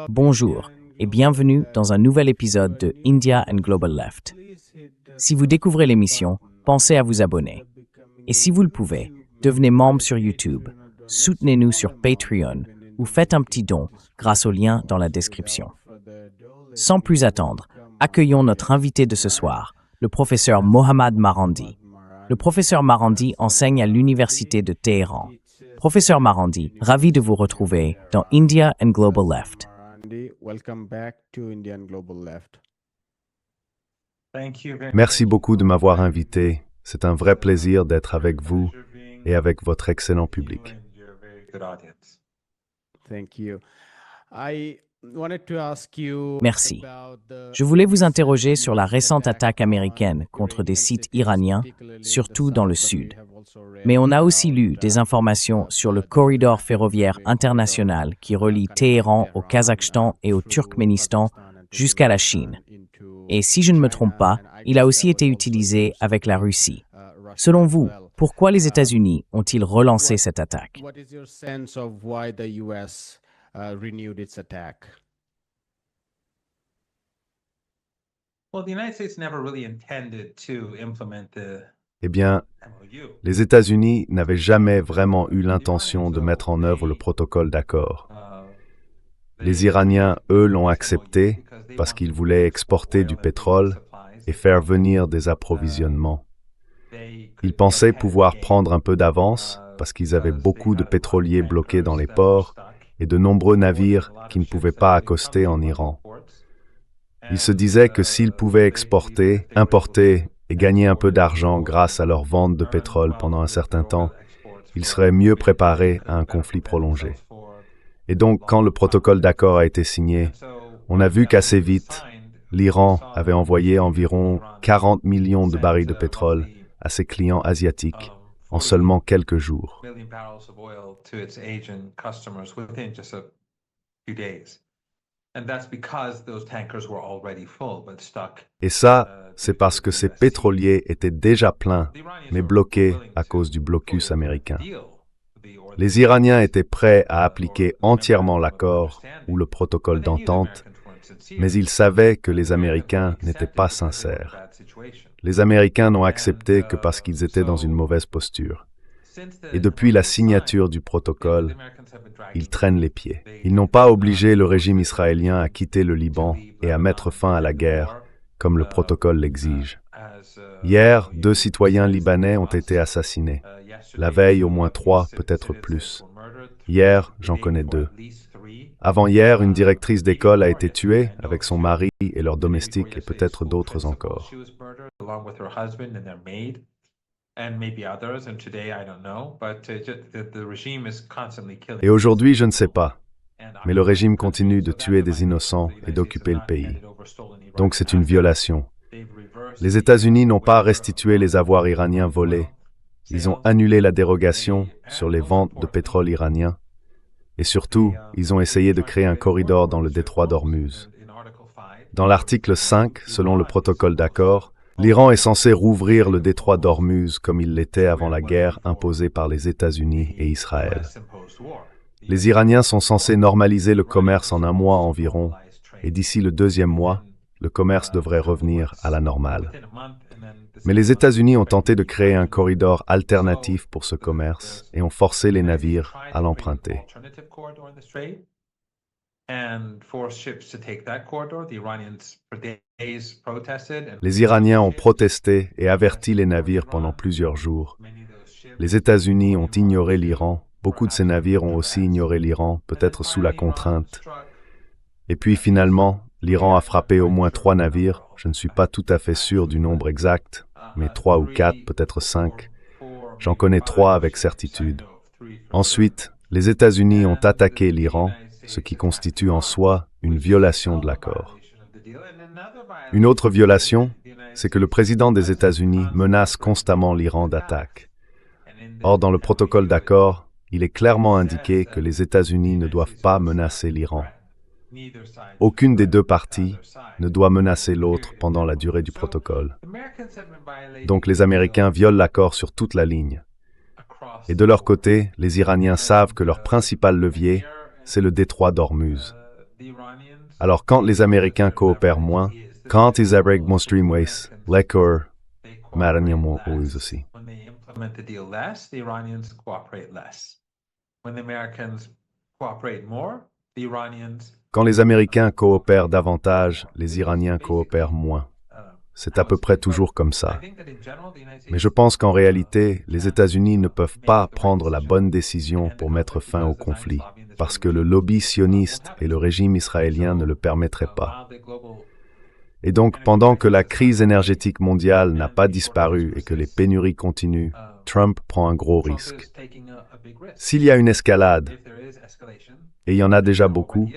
Bonjour et bienvenue dans un nouvel épisode de India and Global Left. Si vous découvrez l'émission, pensez à vous abonner. Et si vous le pouvez, devenez membre sur YouTube, soutenez-nous sur Patreon ou faites un petit don grâce au lien dans la description. Sans plus attendre, accueillons notre invité de ce soir, le professeur Mohammad Marandi. Le professeur Marandi enseigne à l'Université de Téhéran. Professeur Marandi, ravi de vous retrouver dans India and Global Left. Merci beaucoup de m'avoir invité. C'est un vrai plaisir d'être avec vous et avec votre excellent public. Merci. Je voulais vous interroger sur la récente attaque américaine contre des sites iraniens, surtout dans le sud. Mais on a aussi lu des informations sur le corridor ferroviaire international qui relie Téhéran au Kazakhstan et au Turkménistan jusqu'à la Chine. Et si je ne me trompe pas, il a aussi été utilisé avec la Russie. Selon vous, pourquoi les États-Unis ont-ils relancé cette attaque? Eh bien, les États-Unis n'avaient jamais vraiment eu l'intention de mettre en œuvre le protocole d'accord. Les Iraniens, eux, l'ont accepté parce qu'ils voulaient exporter du pétrole et faire venir des approvisionnements. Ils pensaient pouvoir prendre un peu d'avance parce qu'ils avaient beaucoup de pétroliers bloqués dans les ports et de nombreux navires qui ne pouvaient pas accoster en Iran. Ils se disaient que s'ils pouvaient exporter, importer et gagner un peu d'argent grâce à leur vente de pétrole pendant un certain temps, ils seraient mieux préparés à un conflit prolongé. Et donc, quand le protocole d'accord a été signé, on a vu qu'assez vite, l'Iran avait envoyé environ 40 millions de barils de pétrole à ses clients asiatiques en seulement quelques jours. Et ça, c'est parce que ces pétroliers étaient déjà pleins, mais bloqués à cause du blocus américain. Les Iraniens étaient prêts à appliquer entièrement l'accord ou le protocole d'entente, mais ils savaient que les Américains n'étaient pas sincères. Les Américains n'ont accepté que parce qu'ils étaient dans une mauvaise posture. Et depuis la signature du protocole, ils traînent les pieds. Ils n'ont pas obligé le régime israélien à quitter le Liban et à mettre fin à la guerre, comme le protocole l'exige. Hier, 2 citoyens libanais ont été assassinés. La veille, au moins 3, peut-être plus. Hier, j'en connais 2. Avant-hier, une directrice d'école a été tuée avec son mari et leurs domestiques et peut-être d'autres encore. Et aujourd'hui, je ne sais pas, mais le régime continue de tuer des innocents et d'occuper le pays. Donc c'est une violation. Les États-Unis n'ont pas restitué les avoirs iraniens volés. Ils ont annulé la dérogation sur les ventes de pétrole iranien. Et surtout, ils ont essayé de créer un corridor dans le détroit d'Ormuz. Dans l'article 5, selon le protocole d'accord, l'Iran est censé rouvrir le détroit d'Ormuz comme il l'était avant la guerre imposée par les États-Unis et Israël. Les Iraniens sont censés normaliser le commerce en un mois environ, et d'ici le 2e mois, le commerce devrait revenir à la normale. Mais les États-Unis ont tenté de créer un corridor alternatif pour ce commerce et ont forcé les navires à l'emprunter. Les Iraniens ont protesté et averti les navires pendant plusieurs jours. Les États-Unis ont ignoré l'Iran. Beaucoup de ces navires ont aussi ignoré l'Iran, peut-être sous la contrainte. Et puis finalement, l'Iran a frappé au moins 3 navires. Je ne suis pas tout à fait sûr du nombre exact, mais 3 ou 4, peut-être 5. J'en connais 3 avec certitude. Ensuite, les États-Unis ont attaqué l'Iran, ce qui constitue en soi une violation de l'accord. Une autre violation, c'est que le président des États-Unis menace constamment l'Iran d'attaque. Or, dans le protocole d'accord, il est clairement indiqué que les États-Unis ne doivent pas menacer l'Iran. Aucune des 2 parties ne doit menacer l'autre pendant la durée du protocole. Donc les Américains violent l'accord sur toute la ligne. Et de leur côté, les Iraniens savent que leur principal levier, c'est le détroit d'Ormuz. Alors quand les Américains coopèrent moins, quand ils abrègent mon streamways, l'écor, maraniamo aussi. Quand les Américains coopèrent davantage, les Iraniens coopèrent moins. C'est à peu près toujours comme ça. Mais je pense qu'en réalité, les États-Unis ne peuvent pas prendre la bonne décision pour mettre fin au conflit, parce que le lobby sioniste et le régime israélien ne le permettraient pas. Et donc, pendant que la crise énergétique mondiale n'a pas disparu et que les pénuries continuent, Trump prend un gros risque. S'il y a une escalade, et il y en a déjà beaucoup,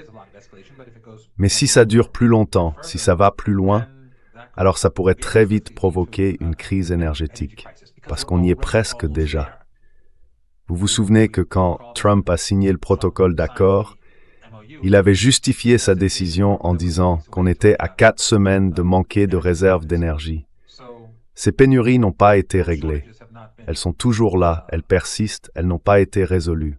mais si ça dure plus longtemps, si ça va plus loin, alors ça pourrait très vite provoquer une crise énergétique, parce qu'on y est presque déjà. Vous vous souvenez que quand Trump a signé le protocole d'accord, il avait justifié sa décision en disant qu'on était à 4 semaines de manquer de réserves d'énergie. Ces pénuries n'ont pas été réglées. Elles sont toujours là, elles persistent, elles n'ont pas été résolues.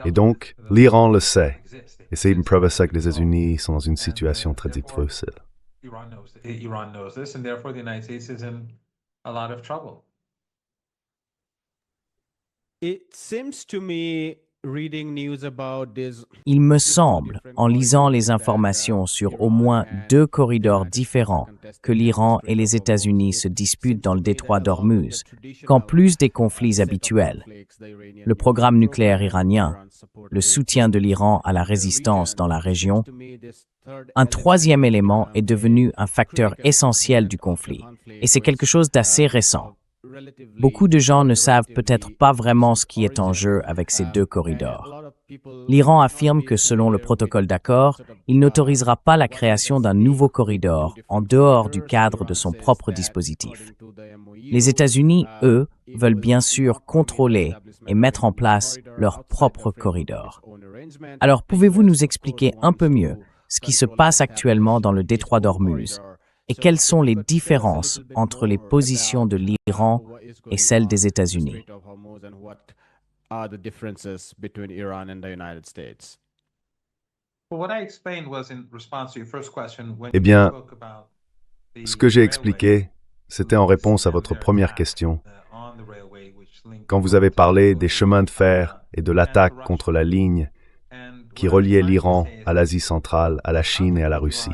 Et donc, l'Iran le sait. Et c'est une preuve à ça que les États-Unis sont dans une situation très difficile. Iran knows this, and therefore the United States is in a lot of trouble. It seems to me reading news about this. Il me semble, en lisant les informations sur au moins 2 corridors différents, que l'Iran et les États-Unis se disputent dans le détroit d'Ormuz, qu'en plus des conflits habituels, le programme nucléaire iranien, le soutien de l'Iran à la résistance dans la région, un troisième élément est devenu un facteur essentiel du conflit, et c'est quelque chose d'assez récent. Beaucoup de gens ne savent peut-être pas vraiment ce qui est en jeu avec ces 2 corridors. L'Iran affirme que selon le protocole d'accord, il n'autorisera pas la création d'un nouveau corridor en dehors du cadre de son propre dispositif. Les États-Unis, eux, veulent bien sûr contrôler et mettre en place leur propre corridor. Alors, pouvez-vous nous expliquer un peu mieux ce qui se passe actuellement dans le détroit d'Ormuz et quelles sont les différences entre les positions de l'Iran et celles des États-Unis? Eh bien, ce que j'ai expliqué, c'était en réponse à votre première question. Quand vous avez parlé des chemins de fer et de l'attaque contre la ligne qui reliait l'Iran à l'Asie centrale, à la Chine et à la Russie.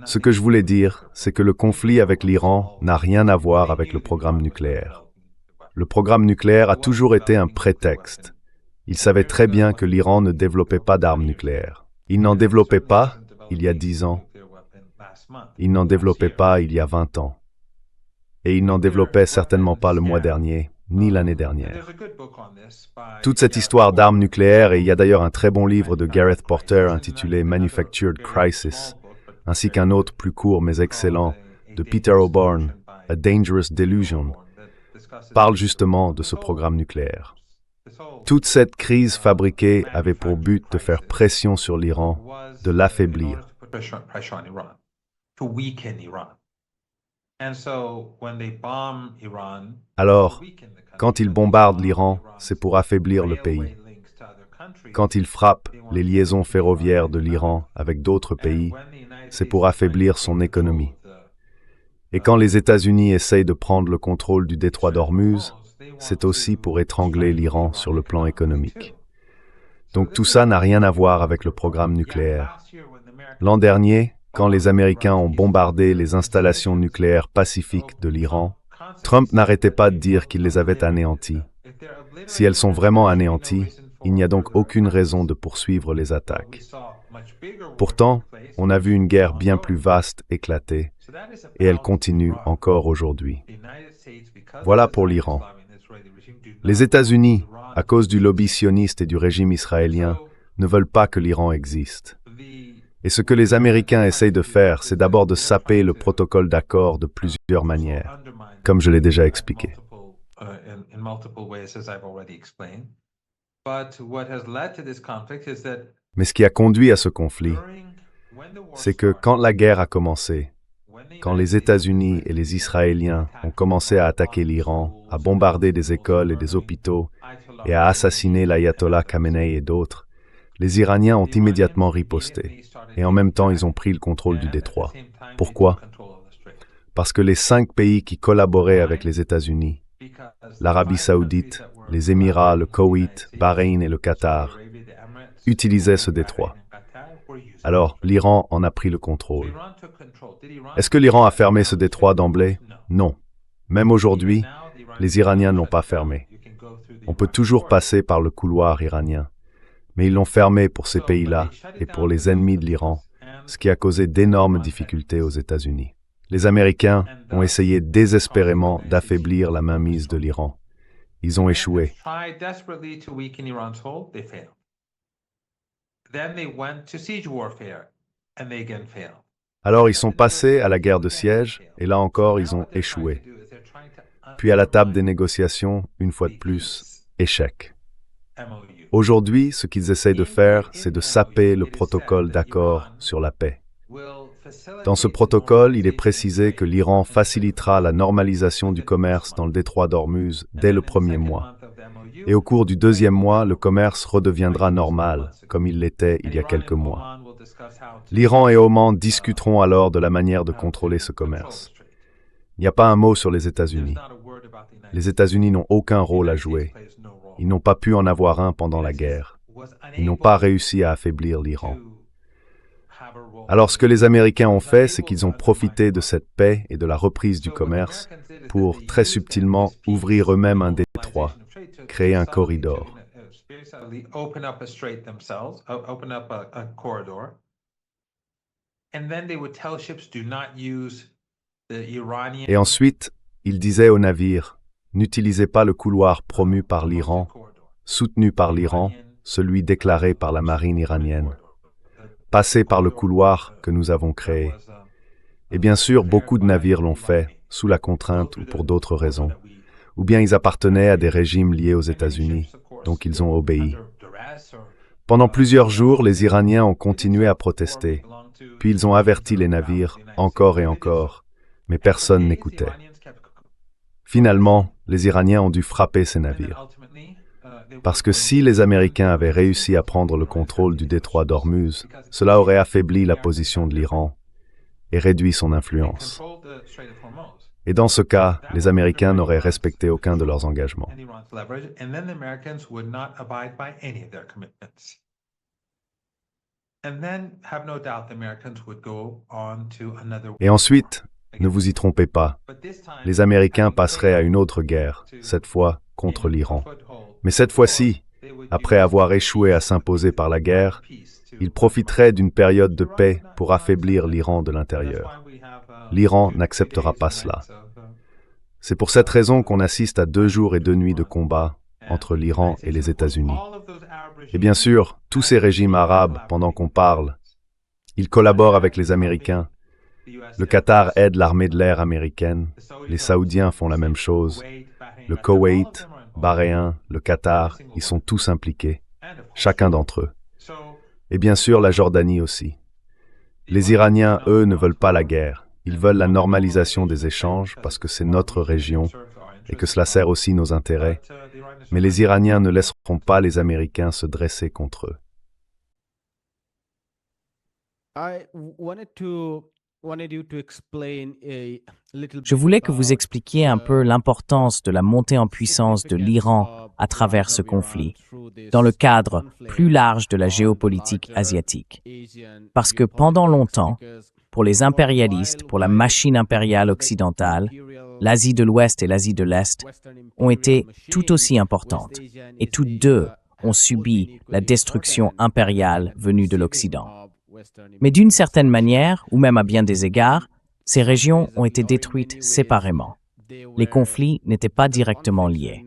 Ce que je voulais dire, c'est que le conflit avec l'Iran n'a rien à voir avec le programme nucléaire. Le programme nucléaire a toujours été un prétexte. Ils savaient très bien que l'Iran ne développait pas d'armes nucléaires. Il n'en développait pas il y a 10 ans. Il n'en développait pas il y a 20 ans. Et il n'en développait certainement pas le mois dernier, ni l'année dernière. Toute cette histoire d'armes nucléaires, et il y a d'ailleurs un très bon livre de Gareth Porter intitulé Manufactured Crisis, ainsi qu'un autre plus court mais excellent de Peter O'Born, A Dangerous Delusion, parle justement de ce programme nucléaire. Toute cette crise fabriquée avait pour but de faire pression sur l'Iran, de l'affaiblir. Alors, quand ils bombardent l'Iran, c'est pour affaiblir le pays. Quand ils frappent les liaisons ferroviaires de l'Iran avec d'autres pays, c'est pour affaiblir son économie. Et quand les États-Unis essayent de prendre le contrôle du détroit d'Ormuz, c'est aussi pour étrangler l'Iran sur le plan économique. Donc tout ça n'a rien à voir avec le programme nucléaire. L'an dernier, quand les Américains ont bombardé les installations nucléaires pacifiques de l'Iran, Trump n'arrêtait pas de dire qu'il les avait anéanties. Si elles sont vraiment anéanties, il n'y a donc aucune raison de poursuivre les attaques. Pourtant, on a vu une guerre bien plus vaste éclater, et elle continue encore aujourd'hui. Voilà pour l'Iran. Les États-Unis, à cause du lobby sioniste et du régime israélien, ne veulent pas que l'Iran existe. Et ce que les Américains essayent de faire, c'est d'abord de saper le protocole d'accord de plusieurs manières, comme je l'ai déjà expliqué. Mais ce qui a conduit à ce conflit, c'est que quand la guerre a commencé, quand les États-Unis et les Israéliens ont commencé à attaquer l'Iran, à bombarder des écoles et des hôpitaux et à assassiner l'ayatollah Khamenei et d'autres, les Iraniens ont immédiatement riposté. Et en même temps, ils ont pris le contrôle du détroit. Pourquoi? Parce que les 5 pays qui collaboraient avec les États-Unis, l'Arabie saoudite, les Émirats, le Koweït, Bahreïn et le Qatar, utilisaient ce détroit. Alors, l'Iran en a pris le contrôle. Est-ce que l'Iran a fermé ce détroit d'emblée? Non. Même aujourd'hui, les Iraniens ne l'ont pas fermé. On peut toujours passer par le couloir iranien. Mais ils l'ont fermé pour ces pays-là et pour les ennemis de l'Iran, ce qui a causé d'énormes difficultés aux États-Unis. Les Américains ont essayé désespérément d'affaiblir la mainmise de l'Iran. Ils ont échoué. Alors ils sont passés à la guerre de siège, et là encore ils ont échoué. Puis à la table des négociations, une fois de plus, échec. Aujourd'hui, ce qu'ils essayent de faire, c'est de saper le protocole d'accord sur la paix. Dans ce protocole, il est précisé que l'Iran facilitera la normalisation du commerce dans le détroit d'Ormuz dès le premier mois. Et au cours du deuxième mois, le commerce redeviendra normal, comme il l'était il y a quelques mois. L'Iran et Oman discuteront alors de la manière de contrôler ce commerce. Il n'y a pas un mot sur les États-Unis. Les États-Unis n'ont aucun rôle à jouer. Ils n'ont pas pu en avoir un pendant la guerre. Ils n'ont pas réussi à affaiblir l'Iran. Alors ce que les Américains ont fait, c'est qu'ils ont profité de cette paix et de la reprise du commerce pour, très subtilement, ouvrir eux-mêmes un détroit, créer un corridor. Et ensuite, ils disaient aux navires, n'utilisez pas le couloir promu par l'Iran, soutenu par l'Iran, celui déclaré par la marine iranienne. Passez par le couloir que nous avons créé. Et bien sûr, beaucoup de navires l'ont fait, sous la contrainte ou pour d'autres raisons. Ou bien ils appartenaient à des régimes liés aux États-Unis, donc ils ont obéi. Pendant plusieurs jours, les Iraniens ont continué à protester, puis ils ont averti les navires, encore et encore, mais personne n'écoutait. Finalement, les Iraniens ont dû frapper ces navires. Parce que si les Américains avaient réussi à prendre le contrôle du détroit d'Ormuz, cela aurait affaibli la position de l'Iran et réduit son influence. Et dans ce cas, les Américains n'auraient respecté aucun de leurs engagements. Et ensuite, ne vous y trompez pas, les Américains passeraient à une autre guerre, cette fois contre l'Iran. Mais cette fois-ci, après avoir échoué à s'imposer par la guerre, ils profiteraient d'une période de paix pour affaiblir l'Iran de l'intérieur. L'Iran n'acceptera pas cela. C'est pour cette raison qu'on assiste à 2 jours et 2 nuits de combat entre l'Iran et les États-Unis. Et bien sûr, tous ces régimes arabes, pendant qu'on parle, ils collaborent avec les Américains. Le Qatar aide l'armée de l'air américaine, les Saoudiens font la même chose, le Koweït, Bahreïn, le Qatar, ils sont tous impliqués, chacun d'entre eux. Et bien sûr, la Jordanie aussi. Les Iraniens, eux, ne veulent pas la guerre. Ils veulent la normalisation des échanges parce que c'est notre région et que cela sert aussi nos intérêts. Mais les Iraniens ne laisseront pas les Américains se dresser contre eux. Je voulais que vous expliquiez un peu l'importance de la montée en puissance de l'Iran à travers ce conflit, dans le cadre plus large de la géopolitique asiatique. Parce que pendant longtemps, pour les impérialistes, pour la machine impériale occidentale, l'Asie de l'Ouest et l'Asie de l'Est ont été tout aussi importantes, et toutes deux ont subi la destruction impériale venue de l'Occident. Mais d'une certaine manière, ou même à bien des égards, ces régions ont été détruites séparément. Les conflits n'étaient pas directement liés.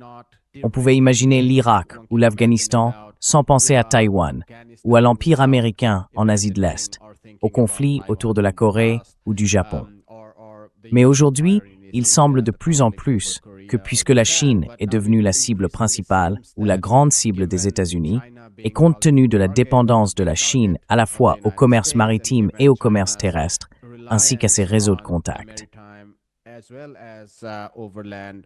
On pouvait imaginer l'Irak ou l'Afghanistan sans penser à Taïwan ou à l'Empire américain en Asie de l'Est, aux conflits autour de la Corée ou du Japon. Mais aujourd'hui, il semble de plus en plus que puisque la Chine est devenue la cible principale ou la grande cible des États-Unis, et compte tenu de la dépendance de la Chine à la fois au commerce maritime et au commerce terrestre, ainsi qu'à ses réseaux de contacts. As well as overland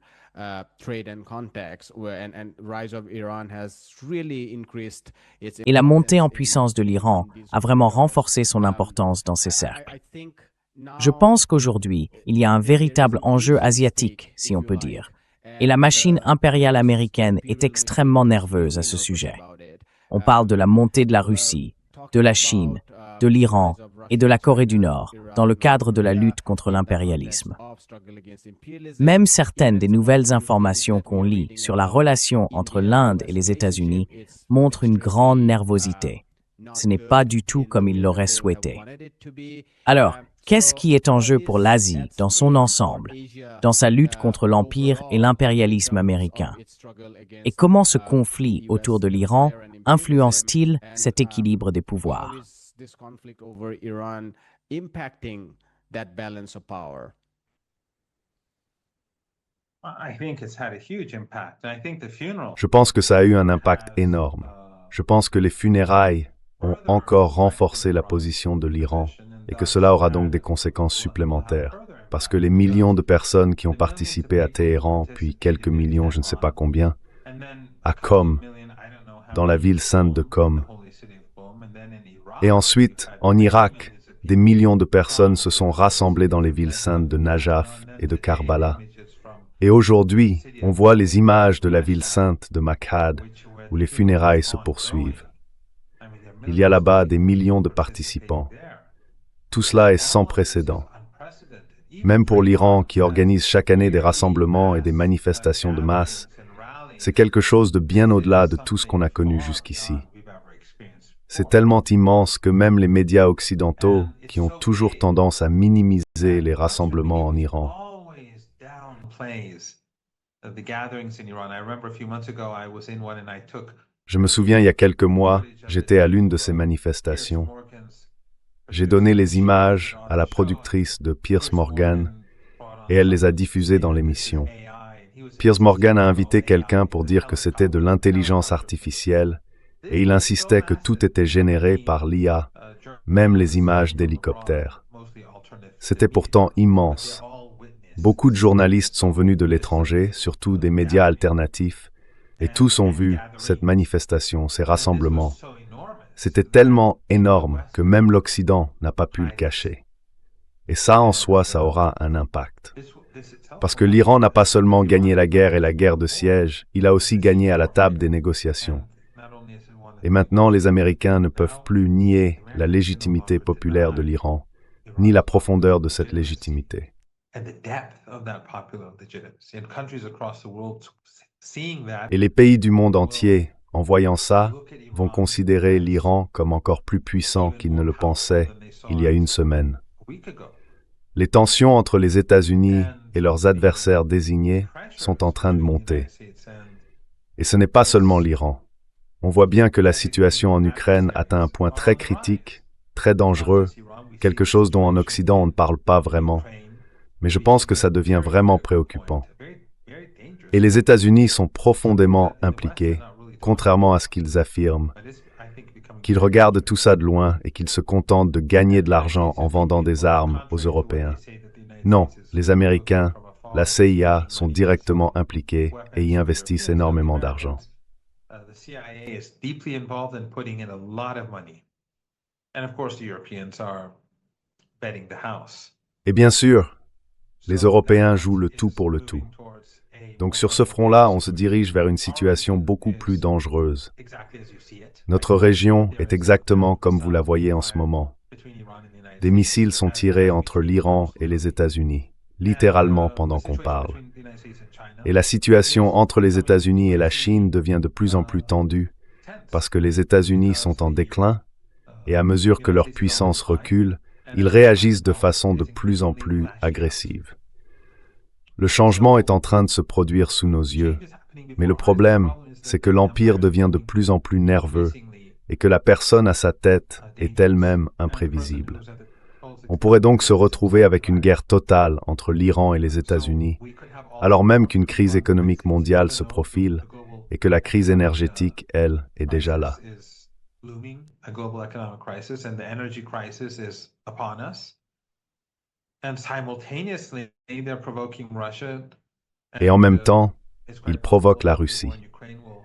trade and contacts, and rise of Iran has really increased its Et la montée en importance puissance de in l'Iran these a vraiment regions. renforcé son importance dans ces cercles. I think now Je pense qu'aujourd'hui, il y a un véritable enjeu asiatique, si on peut dire, et la machine impériale américaine est extrêmement nerveuse à ce sujet. On parle de la montée de la Russie, de la Chine, de l'Iran et de la Corée du Nord dans le cadre de la lutte contre l'impérialisme. Même certaines des nouvelles informations qu'on lit sur la relation entre l'Inde et les États-Unis montrent une grande nervosité. Ce n'est pas du tout comme ils l'auraient souhaité. Alors, qu'est-ce qui est en jeu pour l'Asie dans son ensemble, dans sa lutte contre l'Empire et l'impérialisme américain? Et comment ce conflit autour de l'Iran influence-t-il cet équilibre des pouvoirs? Je pense que ça a eu un impact énorme. Je pense que les funérailles ont encore renforcé la position de l'Iran et que cela aura donc des conséquences supplémentaires. Parce que les millions de personnes qui ont participé à Téhéran, puis quelques millions, je ne sais pas combien, à Qom, dans la ville sainte de Qom. Et ensuite, en Irak, des millions de personnes se sont rassemblées dans les villes saintes de Najaf et de Karbala. Et aujourd'hui, on voit les images de la ville sainte de Mashhad, où les funérailles se poursuivent. Il y a là-bas des millions de participants. Tout cela est sans précédent. Même pour l'Iran, qui organise chaque année des rassemblements et des manifestations de masse, c'est quelque chose de bien au-delà de tout ce qu'on a connu jusqu'ici. C'est tellement immense que même les médias occidentaux, qui ont toujours tendance à minimiser les rassemblements en Iran, je me souviens, il y a quelques mois, j'étais à l'une de ces manifestations. J'ai donné les images à la productrice de Piers Morgan et elle les a diffusées dans l'émission. Piers Morgan a invité quelqu'un pour dire que c'était de l'intelligence artificielle et il insistait que tout était généré par l'IA, même les images d'hélicoptères. C'était pourtant immense. Beaucoup de journalistes sont venus de l'étranger, surtout des médias alternatifs, et tous ont vu cette manifestation, ces rassemblements. C'était tellement énorme que même l'Occident n'a pas pu le cacher. Et ça, en soi, ça aura un impact. Parce que l'Iran n'a pas seulement gagné la guerre et la guerre de siège, il a aussi gagné à la table des négociations. Et maintenant, les Américains ne peuvent plus nier la légitimité populaire de l'Iran, ni la profondeur de cette légitimité. Et les pays du monde entier, en voyant ça, vont considérer l'Iran comme encore plus puissant qu'ils ne le pensaient il y a une semaine. Les tensions entre les États-Unis et leurs adversaires désignés sont en train de monter. Et ce n'est pas seulement l'Iran. On voit bien que la situation en Ukraine atteint un point très critique, très dangereux, quelque chose dont en Occident on ne parle pas vraiment. Mais je pense que ça devient vraiment préoccupant. Et les États-Unis sont profondément impliqués, contrairement à ce qu'ils affirment, qu'ils regardent tout ça de loin et qu'ils se contentent de gagner de l'argent en vendant des armes aux Européens. Non, les Américains, la CIA sont directement impliqués et y investissent énormément d'argent. Et bien sûr, les Européens jouent le tout pour le tout. Donc sur ce front-là, on se dirige vers une situation beaucoup plus dangereuse. Notre région est exactement comme vous la voyez en ce moment. Des missiles sont tirés entre l'Iran et les États-Unis, littéralement pendant qu'on parle. Et la situation entre les États-Unis et la Chine devient de plus en plus tendue parce que les États-Unis sont en déclin et à mesure que leur puissance recule, ils réagissent de façon de plus en plus agressive. Le changement est en train de se produire sous nos yeux, mais le problème, c'est que l'Empire devient de plus en plus nerveux et que la personne à sa tête est elle-même imprévisible. On pourrait donc se retrouver avec une guerre totale entre l'Iran et les États-Unis, alors même qu'une crise économique mondiale se profile et que la crise énergétique, elle, est déjà là. And simultaneously, they're provoking Russia. Et en même And, temps, it's il quite provoque la possible Russie. war in Ukraine will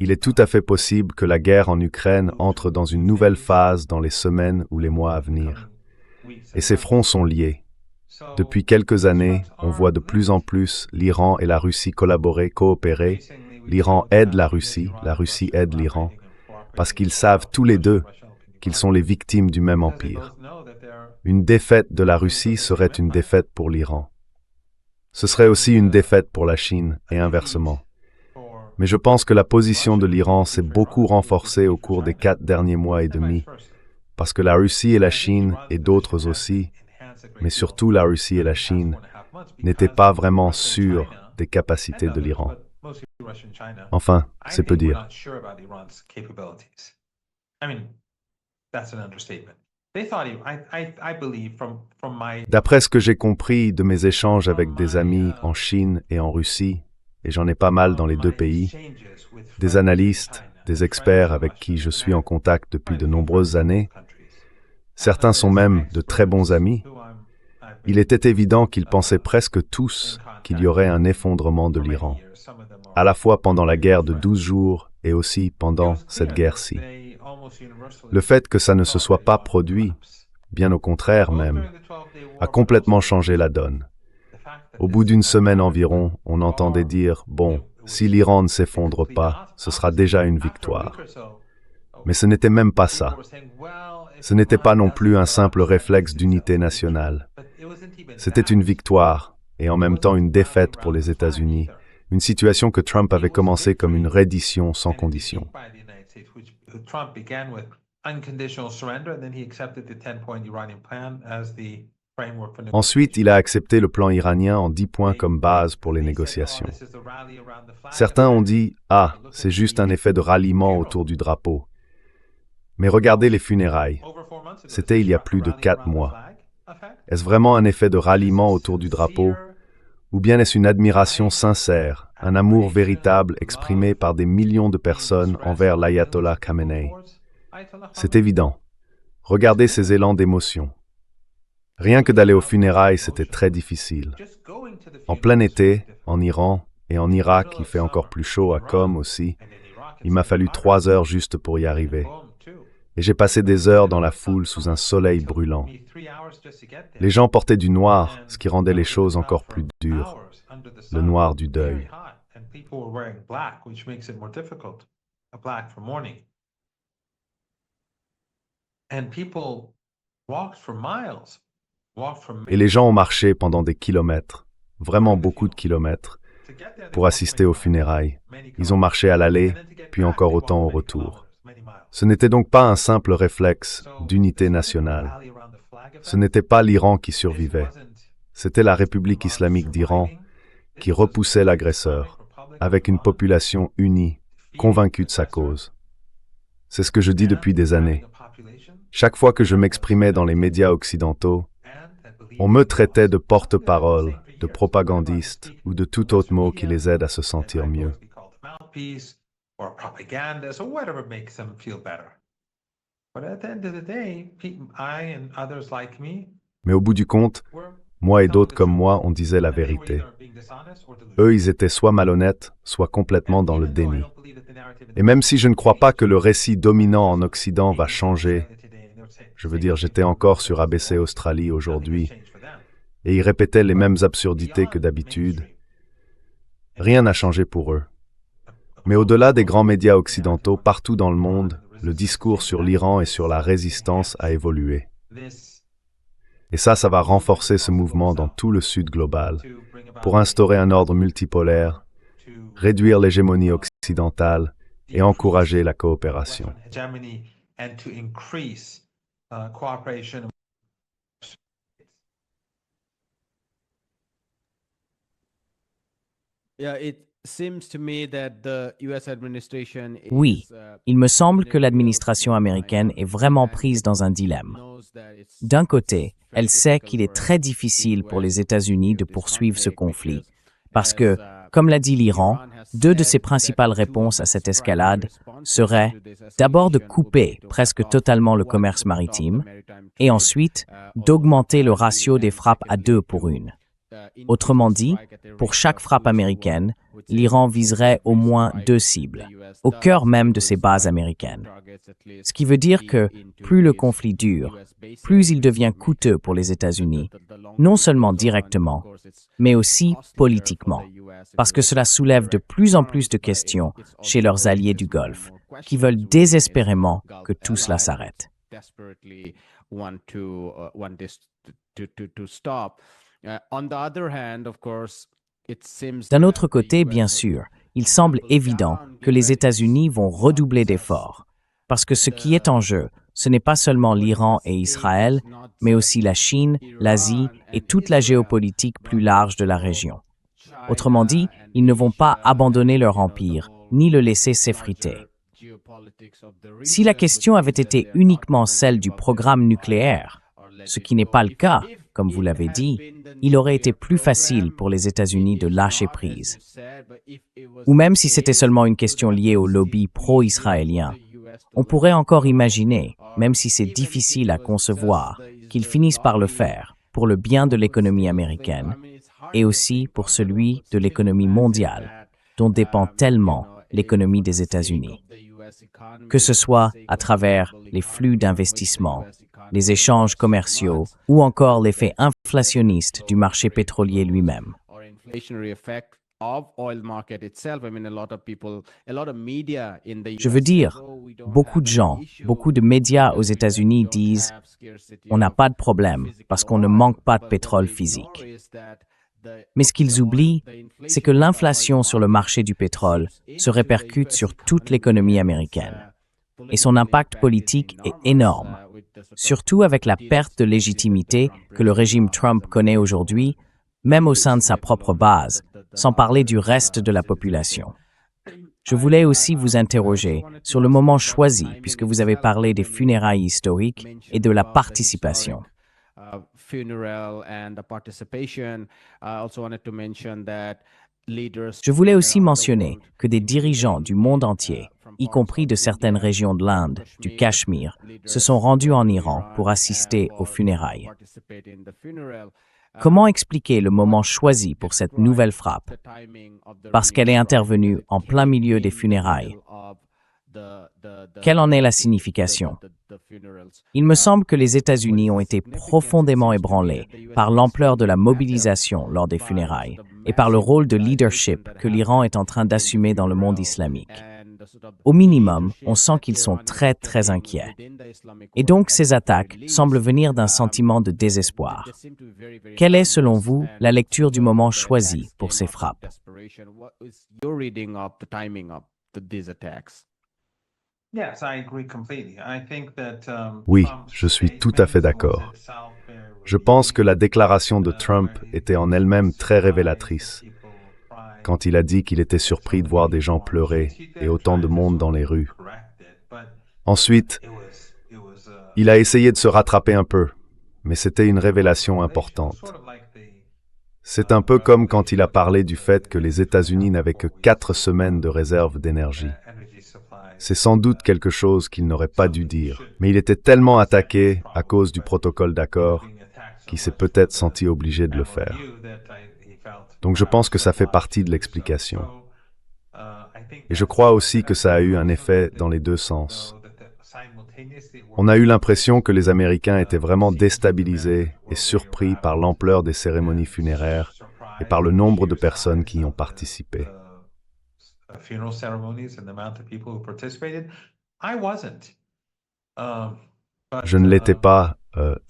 Il est tout à fait possible que la guerre en Ukraine entre dans une nouvelle phase dans les semaines ou les mois à venir. Et ces fronts sont liés. Depuis quelques années, on voit de plus en plus l'Iran et la Russie coopérer. L'Iran aide la Russie aide l'Iran, parce qu'ils savent tous les deux qu'ils sont les victimes du même empire. Une défaite de la Russie serait une défaite pour l'Iran. Ce serait aussi une défaite pour la Chine et inversement. Mais je pense que la position de l'Iran s'est beaucoup renforcée au cours des 4 derniers mois et demi, parce que la Russie et la Chine, et d'autres aussi, mais surtout la Russie et la Chine, n'étaient pas vraiment sûrs des capacités de l'Iran. Enfin, c'est peu dire. D'après ce que j'ai compris de mes échanges avec des amis en Chine et en Russie, et j'en ai pas mal dans les deux pays, des analystes, des experts avec qui je suis en contact depuis de nombreuses années, certains sont même de très bons amis, il était évident qu'ils pensaient presque tous qu'il y aurait un effondrement de l'Iran, à la fois pendant la guerre de 12 jours et aussi pendant cette guerre-ci. Le fait que ça ne se soit pas produit, bien au contraire même, a complètement changé la donne. Au bout d'une semaine environ, on entendait dire « Bon, si l'Iran ne s'effondre pas, ce sera déjà une victoire. » Mais ce n'était même pas ça. Ce n'était pas non plus un simple réflexe d'unité nationale. C'était une victoire et en même temps une défaite pour les États-Unis, une situation que Trump avait commencé comme une reddition sans condition. Ensuite, il a accepté le plan iranien en 10 points comme base pour les négociations. Certains ont dit « Ah, c'est juste un effet de ralliement autour du drapeau. » Mais regardez les funérailles. C'était il y a plus de 4 mois. Est-ce vraiment un effet de ralliement autour du drapeau? Ou bien est-ce une admiration sincère, un amour véritable exprimé par des millions de personnes envers l'ayatollah Khamenei? C'est évident. Regardez ces élans d'émotion. Rien que d'aller aux funérailles, c'était très difficile. En plein été, en Iran et en Irak, il fait encore plus chaud à Qom aussi. Il m'a fallu 3 heures juste pour y arriver. Et j'ai passé des heures dans la foule sous un soleil brûlant. Les gens portaient du noir, ce qui rendait les choses encore plus dures. Le noir du deuil. Et les gens ont marché pendant des kilomètres, vraiment beaucoup de kilomètres, pour assister aux funérailles. Ils ont marché à l'aller, puis encore autant au retour. Ce n'était donc pas un simple réflexe d'unité nationale. Ce n'était pas l'Iran qui survivait. C'était la République islamique d'Iran qui repoussait l'agresseur, avec une population unie, convaincue de sa cause. C'est ce que je dis depuis des années. Chaque fois que je m'exprimais dans les médias occidentaux, on me traitait de porte-parole, de propagandiste ou de tout autre mot qui les aide à se sentir mieux. Mais au bout du compte, moi et d'autres comme moi, on disait la vérité. Eux, ils étaient soit malhonnêtes, soit complètement dans le déni. Et même si je ne crois pas que le récit dominant en Occident va changer, je veux dire, j'étais encore sur ABC Australie aujourd'hui, et ils répétaient les mêmes absurdités que d'habitude, rien n'a changé pour eux. Mais au-delà des grands médias occidentaux, partout dans le monde, le discours sur l'Iran et sur la résistance a évolué. Et ça va renforcer ce mouvement dans tout le Sud global, pour instaurer un ordre multipolaire, réduire l'hégémonie occidentale et encourager la coopération. Oui, il me semble que l'administration américaine est vraiment prise dans un dilemme. D'un côté, elle sait qu'il est très difficile pour les États-Unis de poursuivre ce conflit, parce que, Comme l'a dit l'Iran, deux de ses principales réponses à cette escalade seraient d'abord de couper presque totalement le commerce maritime et ensuite d'augmenter le ratio des frappes à 2 pour 1. Autrement dit, pour chaque frappe américaine, l'Iran viserait au moins 2 cibles, au cœur même de ses bases américaines. Ce qui veut dire que plus le conflit dure, plus il devient coûteux pour les États-Unis, non seulement directement, mais aussi politiquement, parce que cela soulève de plus en plus de questions chez leurs alliés du Golfe, qui veulent désespérément que tout cela s'arrête. D'un autre côté, bien sûr, il semble évident que les États-Unis vont redoubler d'efforts, parce que ce qui est en jeu, ce n'est pas seulement l'Iran et Israël, mais aussi la Chine, l'Asie et toute la géopolitique plus large de la région. Autrement dit, ils ne vont pas abandonner leur empire, ni le laisser s'effriter. Si la question avait été uniquement celle du programme nucléaire, ce qui n'est pas le cas, comme vous l'avez dit, il aurait été plus facile pour les États-Unis de lâcher prise. Ou même si c'était seulement une question liée au lobby pro-israélien, on pourrait encore imaginer, même si c'est difficile à concevoir, qu'ils finissent par le faire pour le bien de l'économie américaine et aussi pour celui de l'économie mondiale, dont dépend tellement l'économie des États-Unis. Que ce soit à travers les flux d'investissement, les échanges commerciaux ou encore l'effet inflationniste du marché pétrolier lui-même. Je veux dire, beaucoup de gens, beaucoup de médias aux États-Unis disent « on n'a pas de problème parce qu'on ne manque pas de pétrole physique ». Mais ce qu'ils oublient, c'est que l'inflation sur le marché du pétrole se répercute sur toute l'économie américaine. Et son impact politique est énorme, surtout avec la perte de légitimité que le régime Trump connaît aujourd'hui, même au sein de sa propre base, sans parler du reste de la population. Je voulais aussi vous interroger sur le moment choisi, puisque vous avez parlé des funérailles historiques et de la participation. Je voulais aussi mentionner que des dirigeants du monde entier, y compris de certaines régions de l'Inde, du Cachemire, se sont rendus en Iran pour assister aux funérailles. Comment expliquer le moment choisi pour cette nouvelle frappe? Parce qu'elle est intervenue en plein milieu des funérailles. Quelle en est la signification? Il me semble que les États-Unis ont été profondément ébranlés par l'ampleur de la mobilisation lors des funérailles et par le rôle de leadership que l'Iran est en train d'assumer dans le monde islamique. Au minimum, on sent qu'ils sont très, très inquiets. Et donc, ces attaques semblent venir d'un sentiment de désespoir. Quelle est, selon vous, la lecture du moment choisi pour ces frappes? Oui, je suis tout à fait d'accord. Je pense que la déclaration de Trump était en elle-même très révélatrice. Quand il a dit qu'il était surpris de voir des gens pleurer et autant de monde dans les rues. Ensuite, il a essayé de se rattraper un peu, mais c'était une révélation importante. C'est un peu comme quand il a parlé du fait que les États-Unis n'avaient que 4 semaines de réserve d'énergie. C'est sans doute quelque chose qu'il n'aurait pas dû dire, mais il était tellement attaqué à cause du protocole d'accord qu'il s'est peut-être senti obligé de le faire. Donc je pense que ça fait partie de l'explication. Et je crois aussi que ça a eu un effet dans les deux sens. On a eu l'impression que les Américains étaient vraiment déstabilisés et surpris par l'ampleur des cérémonies funéraires et par le nombre de personnes qui y ont participé. Je ne l'étais pas,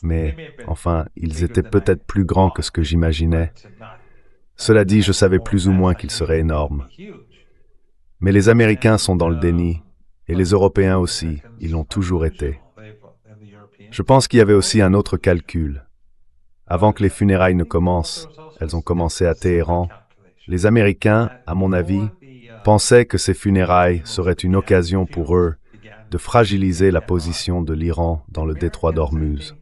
mais enfin, ils étaient peut-être plus grands que ce que j'imaginais. Cela dit, je savais plus ou moins qu'ils seraient énormes. Mais les Américains sont dans le déni, et les Européens aussi, ils l'ont toujours été. Je pense qu'il y avait aussi un autre calcul. Avant que les funérailles ne commencent, elles ont commencé à Téhéran. Les Américains, à mon avis, pensaient que ces funérailles seraient une occasion pour eux de fragiliser la position de l'Iran dans le détroit d'Ormuz.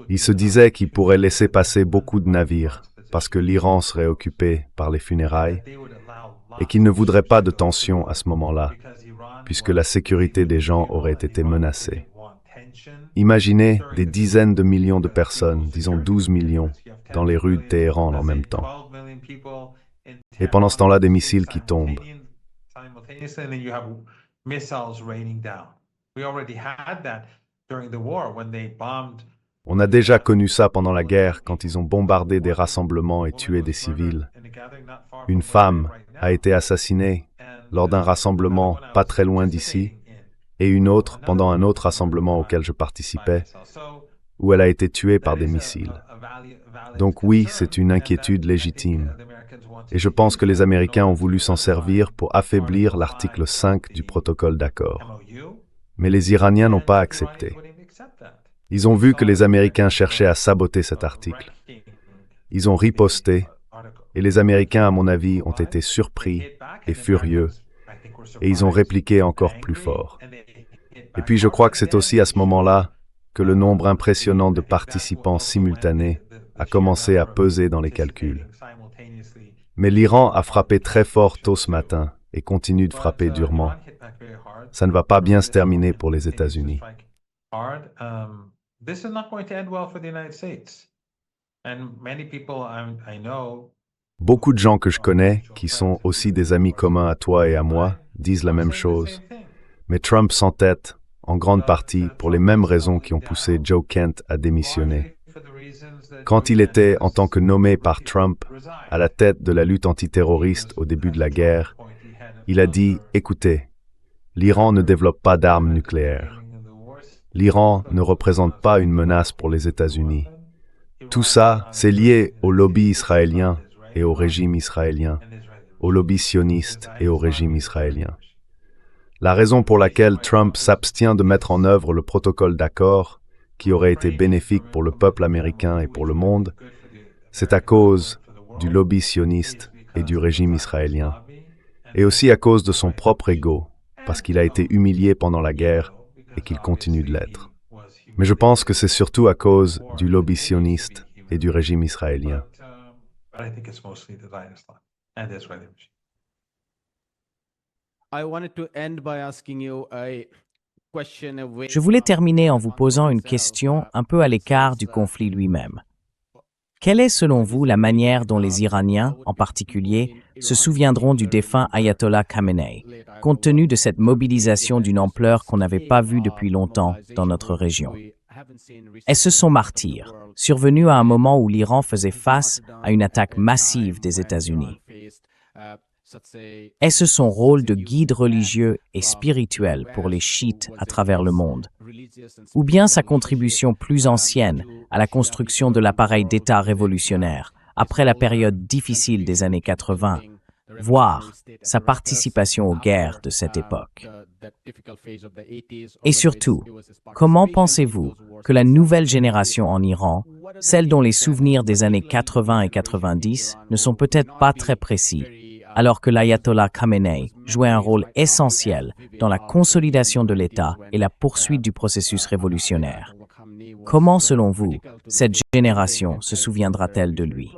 Ils se disaient qu'ils pourraient laisser passer beaucoup de navires, parce que l'Iran serait occupé par les funérailles et qu'il ne voudrait pas de tension à ce moment-là, puisque la sécurité des gens aurait été menacée. Imaginez des dizaines de millions de personnes, disons 12 millions, dans les rues de Téhéran en même temps. Et pendant ce temps-là, des missiles qui tombent. On a déjà connu ça pendant la guerre, quand ils ont bombardé des rassemblements et tué des civils. Une femme a été assassinée lors d'un rassemblement pas très loin d'ici, et une autre pendant un autre rassemblement auquel je participais, où elle a été tuée par des missiles. Donc oui, c'est une inquiétude légitime. Et je pense que les Américains ont voulu s'en servir pour affaiblir l'article 5 du protocole d'accord. Mais les Iraniens n'ont pas accepté. Ils ont vu que les Américains cherchaient à saboter cet article. Ils ont riposté, et les Américains, à mon avis, ont été surpris et furieux, et ils ont répliqué encore plus fort. Et puis je crois que c'est aussi à ce moment-là que le nombre impressionnant de participants simultanés a commencé à peser dans les calculs. Mais l'Iran a frappé très fort tôt ce matin et continue de frapper durement. Ça ne va pas bien se terminer pour les États-Unis. Beaucoup de gens que je connais, qui sont aussi des amis communs à toi et à moi, disent la même chose. Mais Trump s'entête, en grande partie, pour les mêmes raisons qui ont poussé Joe Kent à démissionner. Quand il était, en tant que nommé par Trump, à la tête de la lutte antiterroriste au début de la guerre, il a dit « Écoutez, l'Iran ne développe pas d'armes nucléaires. L'Iran ne représente pas une menace pour les États-Unis. Tout ça, c'est lié au lobby israélien et au régime israélien, au lobby sioniste et au régime israélien. La raison pour laquelle Trump s'abstient de mettre en œuvre le protocole d'accord, qui aurait été bénéfique pour le peuple américain et pour le monde, c'est à cause du lobby sioniste et du régime israélien, et aussi à cause de son propre ego, parce qu'il a été humilié pendant la guerre et qu'il continue de l'être. Mais je pense que c'est surtout à cause du lobby sioniste et du régime israélien. Je voulais terminer en vous posant une question un peu à l'écart du conflit lui-même. Quelle est selon vous la manière dont les Iraniens, en particulier, se souviendront du défunt Ayatollah Khamenei, compte tenu de cette mobilisation d'une ampleur qu'on n'avait pas vue depuis longtemps dans notre région? Est-ce son martyr, survenu à un moment où l'Iran faisait face à une attaque massive des États-Unis? Est-ce son rôle de guide religieux et spirituel pour les chiites à travers le monde? Ou bien sa contribution plus ancienne à la construction de l'appareil d'État révolutionnaire après la période difficile des années 80, voire sa participation aux guerres de cette époque? Et surtout, comment pensez-vous que la nouvelle génération en Iran, celle dont les souvenirs des années 80 et 90 ne sont peut-être pas très précis, alors que l'Ayatollah Khamenei jouait un rôle essentiel dans la consolidation de l'État et la poursuite du processus révolutionnaire? Comment, selon vous, cette génération se souviendra-t-elle de lui?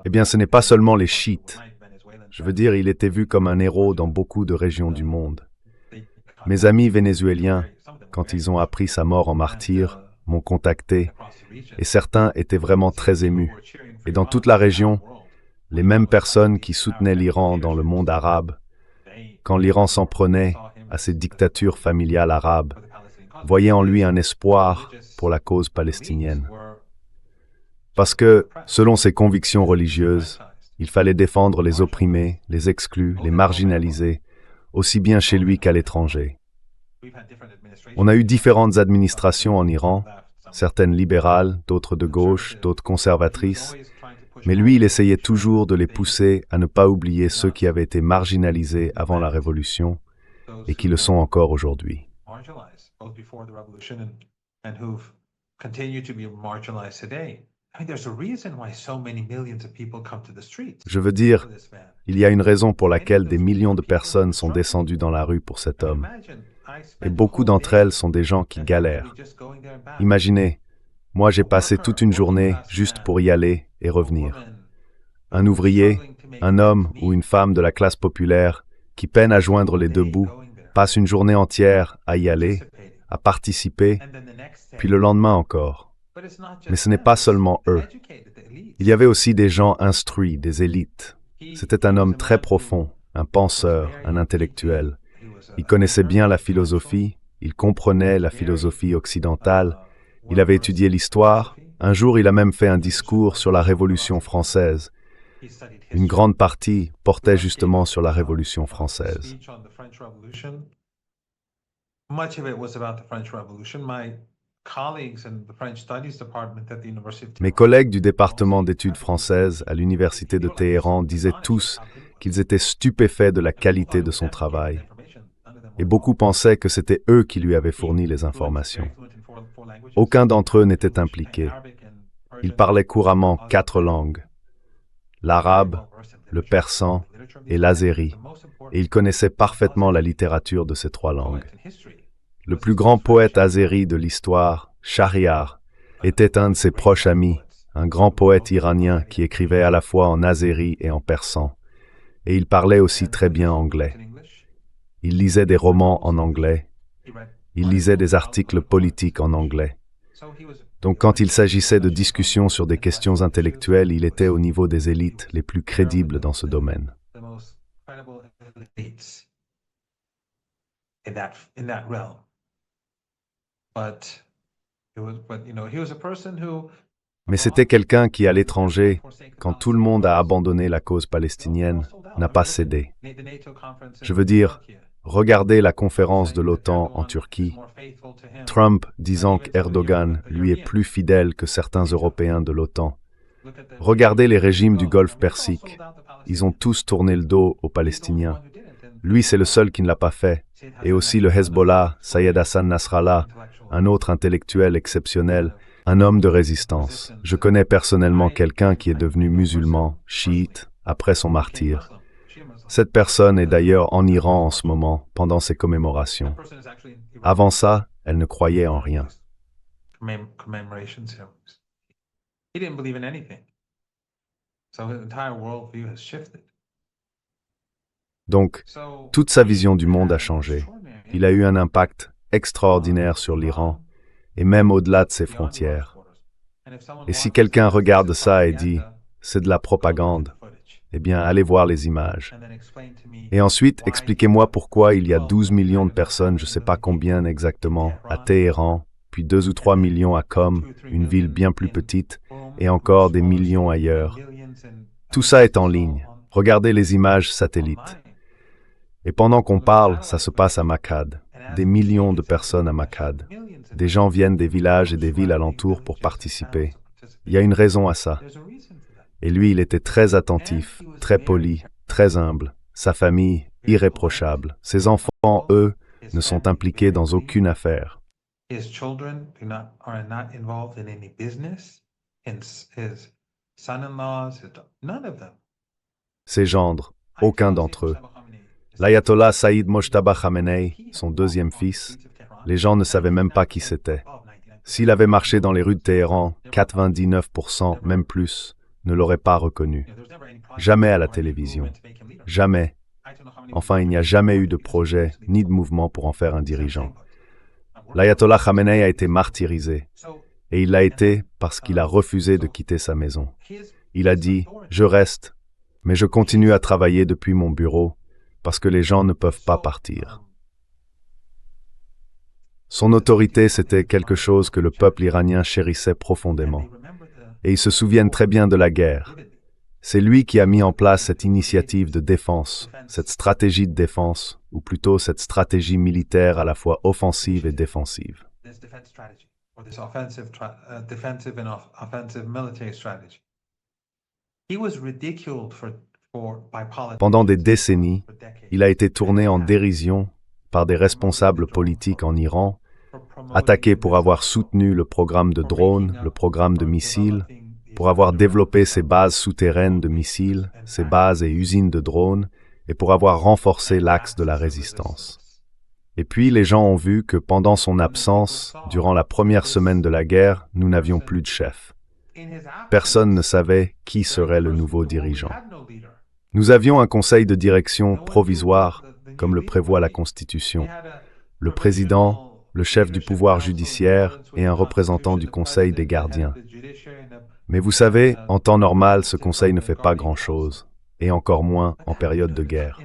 Eh bien, ce n'est pas seulement les chiites. Je veux dire, il était vu comme un héros dans beaucoup de régions du monde. Mes amis vénézuéliens, quand ils ont appris sa mort en martyr, m'ont contacté, et certains étaient vraiment très émus. Et dans toute la région, les mêmes personnes qui soutenaient l'Iran dans le monde arabe, quand l'Iran s'en prenait à ces dictatures familiales arabes, voyaient en lui un espoir pour la cause palestinienne. Parce que, selon ses convictions religieuses, il fallait défendre les opprimés, les exclus, les marginalisés, aussi bien chez lui qu'à l'étranger. On a eu différentes administrations en Iran, certaines libérales, d'autres de gauche, d'autres conservatrices, mais lui, il essayait toujours de les pousser à ne pas oublier ceux qui avaient été marginalisés avant la Révolution et qui le sont encore aujourd'hui. there's a reason why so many millions of people come to the streets Je veux dire, for this man. il y a une raison pour laquelle des millions de personnes sont descendues dans la rue pour cet homme. Et beaucoup d'entre elles sont des gens qui galèrent. Imaginez, moi j'ai passé toute une journée juste pour y aller et revenir. Un ouvrier, un homme ou une femme de la classe populaire qui peine à joindre les deux bouts passe une journée entière à y aller, à participer, puis le lendemain encore. Mais ce n'est pas seulement eux. Il y avait aussi des gens instruits, des élites. C'était un homme très profond, un penseur, un intellectuel. Il connaissait bien la philosophie, il comprenait la philosophie occidentale, il avait étudié l'histoire. Un jour, il a même fait un discours sur la Révolution française. Une grande partie portait justement sur la Révolution française. Much of it was about the French Revolution. My colleagues in the French Studies Department at the University of Mes collègues du département d'études françaises à l'université de Téhéran disaient tous qu'ils étaient stupéfaits de la qualité de son travail. Et beaucoup pensaient que c'était eux qui lui avaient fourni les informations. Aucun d'entre eux n'était impliqué. Il parlait couramment 4 langues: l'arabe, le persan et l'azéri, et il connaissait parfaitement la littérature de ces 3 langues. Le plus grand poète azéri de l'histoire, Shahriar, était un de ses proches amis, un grand poète iranien qui écrivait à la fois en azéri et en persan, et il parlait aussi très bien anglais. Il lisait des romans en anglais, il lisait des articles politiques en anglais. Donc quand il s'agissait de discussions sur des questions intellectuelles, il était au niveau des élites les plus crédibles dans ce domaine. Mais c'était quelqu'un qui, à l'étranger, quand tout le monde a abandonné la cause palestinienne, n'a pas cédé. Je veux dire, regardez la conférence de l'OTAN en Turquie. Trump disant qu'Erdogan lui est plus fidèle que certains Européens de l'OTAN. Regardez les régimes du Golfe Persique. Ils ont tous tourné le dos aux Palestiniens. Lui, c'est le seul qui ne l'a pas fait. Et aussi le Hezbollah, Sayed Hassan Nasrallah, un autre intellectuel exceptionnel, un homme de résistance. Je connais personnellement quelqu'un qui est devenu musulman, chiite, après son martyre. Cette personne est d'ailleurs en Iran en ce moment, pendant ses commémorations. Avant ça, elle ne croyait en rien. Donc, toute sa vision du monde a changé. Il a eu un impact extraordinaire sur l'Iran, et même au-delà de ses frontières. Et si quelqu'un regarde ça et dit « c'est de la propagande », eh bien, allez voir les images. Et ensuite, expliquez-moi pourquoi il y a 12 millions de personnes, je ne sais pas combien exactement, à Téhéran, puis 2 ou 3 millions à Qom, une ville bien plus petite, et encore des millions ailleurs. Tout ça est en ligne. Regardez les images satellites. Et pendant qu'on parle, ça se passe à Machhad. Des millions de personnes à Machhad. Des gens viennent des villages et des villes alentours pour participer. Il y a une raison à ça. Et lui, il était très attentif, très poli, très humble. Sa famille, irréprochable. Ses enfants, eux, ne sont impliqués dans aucune affaire. Ses gendres, aucun d'entre eux. L'ayatollah Saïd Mojtaba Khamenei, son deuxième fils, les gens ne savaient même pas qui c'était. S'il avait marché dans les rues de Téhéran, 99%, même plus, ne l'auraient pas reconnu. Jamais à la télévision. Jamais. Enfin, il n'y a jamais eu de projet ni de mouvement pour en faire un dirigeant. L'ayatollah Khamenei a été martyrisé. Et il l'a été parce qu'il a refusé de quitter sa maison. Il a dit « Je reste, mais je continue à travailler depuis mon bureau parce que les gens ne peuvent pas partir. » Son autorité, c'était quelque chose que le peuple iranien chérissait profondément. Et ils se souviennent très bien de la guerre. C'est lui qui a mis en place cette initiative de défense, cette stratégie de défense, ou plutôt cette stratégie militaire à la fois offensive et défensive. Pendant des décennies, il a été tourné en dérision par des responsables politiques en Iran, attaqué pour avoir soutenu le programme de drones, le programme de missiles, pour avoir développé ses bases souterraines de missiles, ses bases et usines de drones, et pour avoir renforcé l'axe de la résistance. Et puis les gens ont vu que pendant son absence, durant la première semaine de la guerre, nous n'avions plus de chef. Personne ne savait qui serait le nouveau dirigeant. Nous avions un conseil de direction provisoire, comme le prévoit la Constitution. Le président, le chef du pouvoir judiciaire et un représentant du conseil des gardiens. Mais vous savez, en temps normal, ce conseil ne fait pas grand-chose, et encore moins en période de guerre.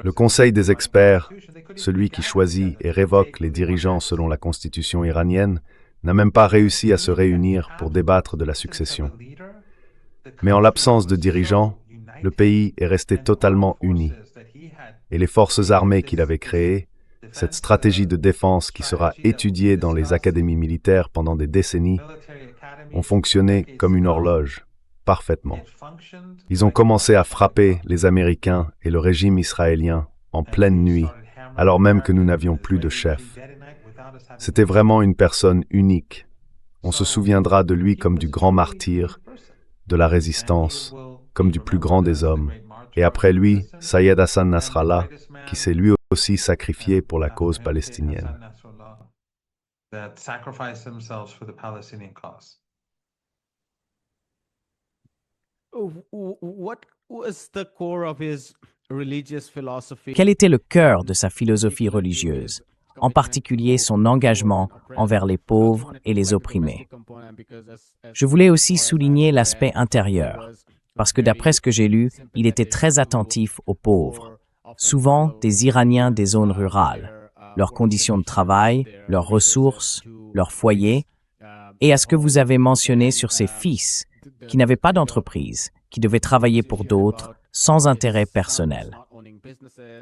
Le conseil des experts, celui qui choisit et révoque les dirigeants selon la constitution iranienne, n'a même pas réussi à se réunir pour débattre de la succession. Mais en l'absence de dirigeants, le pays est resté totalement uni. Et les forces armées qu'il avait créées, cette stratégie de défense qui sera étudiée dans les académies militaires pendant des décennies, ont fonctionné comme une horloge, parfaitement. Ils ont commencé à frapper les Américains et le régime israélien en pleine nuit, alors même que nous n'avions plus de chef. C'était vraiment une personne unique. On se souviendra de lui comme du grand martyr, de la résistance, comme du plus grand des hommes. Et après lui, Sayed Hassan Nasrallah, qui s'est lui aussi sacrifié pour la cause palestinienne. Quel était le cœur de sa philosophie religieuse, en particulier son engagement envers les pauvres et les opprimés? Je voulais aussi souligner l'aspect intérieur, parce que d'après ce que j'ai lu, il était très attentif aux pauvres, souvent des Iraniens des zones rurales, leurs conditions de travail, leurs ressources, leur foyer, et à ce que vous avez mentionné sur ses fils, qui n'avaient pas d'entreprise, qui devaient travailler pour d'autres, sans intérêt personnel.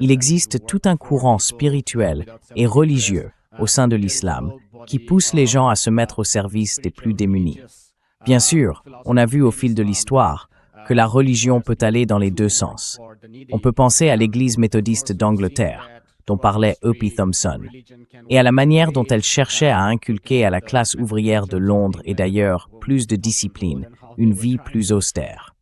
Il existe tout un courant spirituel et religieux au sein de l'islam qui pousse les gens à se mettre au service des plus démunis. Bien sûr, on a vu au fil de l'histoire que la religion peut aller dans les deux sens. On peut penser à l'Église méthodiste d'Angleterre, dont parlait E.P. Thompson, et à la manière dont elle cherchait à inculquer à la classe ouvrière de Londres et d'ailleurs plus de discipline, une vie plus austère.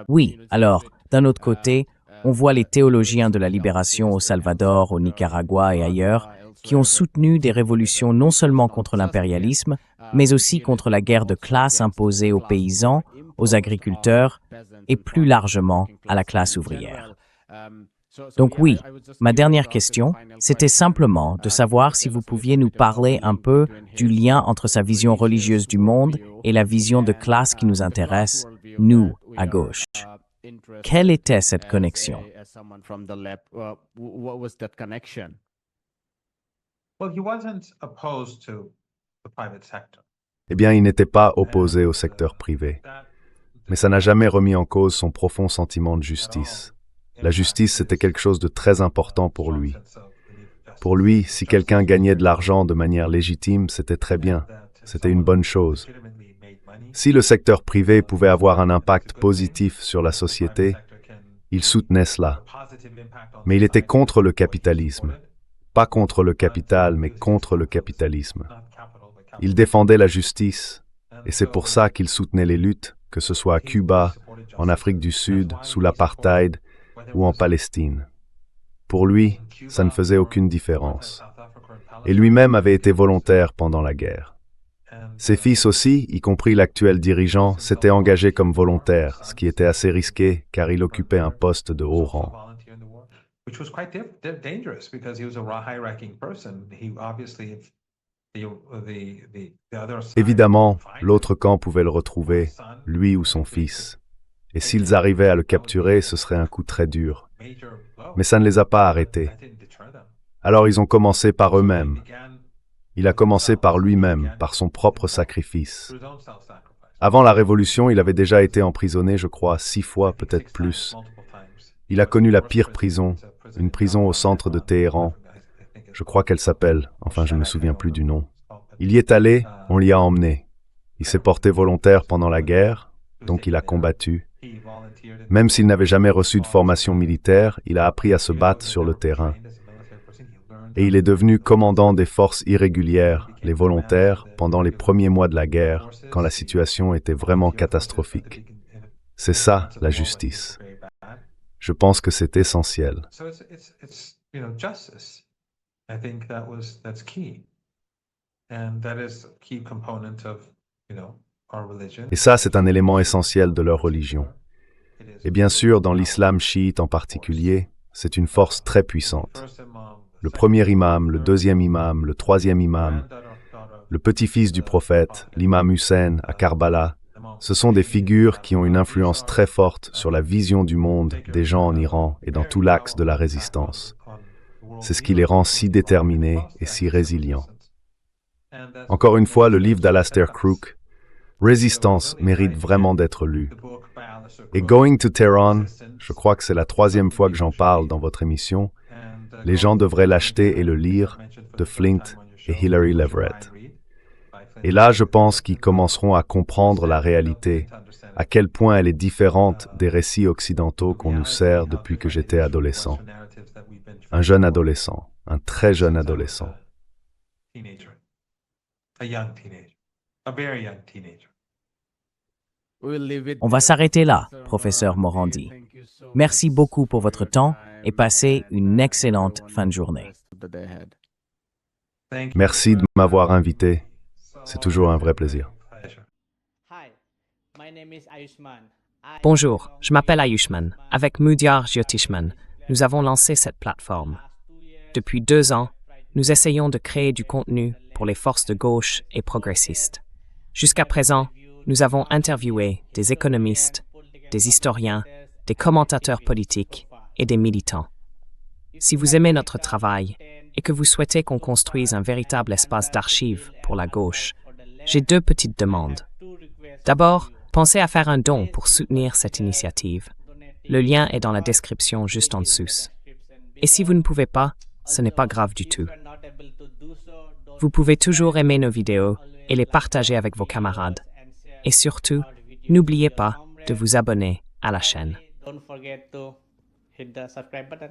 Oui, alors, d'un autre côté, on voit les théologiens de la libération au Salvador, au Nicaragua et ailleurs, qui ont soutenu des révolutions non seulement contre l'impérialisme, mais aussi contre la guerre de classe imposée aux paysans, aux agriculteurs et plus largement à la classe ouvrière. Donc oui, ma dernière question, c'était simplement de savoir si vous pouviez nous parler un peu du lien entre sa vision religieuse du monde et la vision de classe qui nous intéresse, nous, à gauche. Quelle était cette connexion? Eh bien, il n'était pas opposé au secteur privé. Mais ça n'a jamais remis en cause son profond sentiment de justice. La justice, c'était quelque chose de très important pour lui. Pour lui, si quelqu'un gagnait de l'argent de manière légitime, c'était très bien. C'était une bonne chose. Si le secteur privé pouvait avoir un impact positif sur la société, il soutenait cela. Mais il était contre le capitalisme. Pas contre le capital, mais contre le capitalisme. Il défendait la justice, et c'est pour ça qu'il soutenait les luttes, que ce soit à Cuba, en Afrique du Sud, sous l'apartheid, ou en Palestine. Pour lui, ça ne faisait aucune différence. Et lui-même avait été volontaire pendant la guerre. Ses fils aussi, y compris l'actuel dirigeant, s'étaient engagés comme volontaires, ce qui était assez risqué car il occupait un poste de haut rang. Évidemment, l'autre camp pouvait le retrouver, lui ou son fils. Et s'ils arrivaient à le capturer, ce serait un coup très dur. Mais ça ne les a pas arrêtés. Alors ils ont commencé par eux-mêmes. Il a commencé par lui-même, par son propre sacrifice. Avant la Révolution, il avait déjà été emprisonné, je crois, 6 fois, peut-être plus. Il a connu la pire prison, une prison au centre de Téhéran. Je crois qu'elle s'appelle, enfin je ne me souviens plus du nom. Il y est allé, on l'y a emmené. Il s'est porté volontaire pendant la guerre, donc il a combattu. Même s'il n'avait jamais reçu de formation militaire, il a appris à se battre sur le terrain. Et il est devenu commandant des forces irrégulières, les volontaires, pendant les premiers mois de la guerre, quand la situation était vraiment catastrophique. C'est ça, la justice. Je pense que c'est essentiel. Justice. I think that's key. And that is a key component of, our religion. Et ça, c'est un élément essentiel de leur religion. Et bien sûr, dans l'islam chiite en particulier, c'est une force très puissante. Le premier imam, le deuxième imam, le troisième imam, le petit-fils du prophète, l'imam Hussein à Karbala, ce sont des figures qui ont une influence très forte sur la vision du monde des gens en Iran et dans tout l'axe de la résistance. C'est ce qui les rend si déterminés et si résilients. Encore une fois, le livre d'Alastair Crooke, Résistance, mérite vraiment d'être lu. Et Going to Tehran, je crois que c'est la 3e fois que j'en parle dans votre émission, les gens devraient l'acheter et le lire, de Flint et Hilary Leverett. Et là, je pense qu'ils commenceront à comprendre la réalité, à quel point elle est différente des récits occidentaux qu'on nous sert depuis que j'étais adolescent. Un jeune adolescent, un très jeune adolescent. On va s'arrêter là, professeur Morandi. Merci beaucoup pour votre temps et passez une excellente fin de journée. Merci de m'avoir invité. C'est toujours un vrai plaisir. Bonjour, je m'appelle Ayushman. Avec Mudyar Jyotishman, nous avons lancé cette plateforme. Depuis 2 ans, nous essayons de créer du contenu pour les forces de gauche et progressistes. Jusqu'à présent, nous avons interviewé des économistes, des historiens, des commentateurs politiques et des militants. Si vous aimez notre travail et que vous souhaitez qu'on construise un véritable espace d'archives pour la gauche, j'ai 2 petites demandes. D'abord, pensez à faire un don pour soutenir cette initiative. Le lien est dans la description juste en dessous. Et si vous ne pouvez pas, ce n'est pas grave du tout. Vous pouvez toujours aimer nos vidéos et les partager avec vos camarades. Et surtout, n'oubliez pas de vous abonner à la chaîne. Don't forget to hit the subscribe button.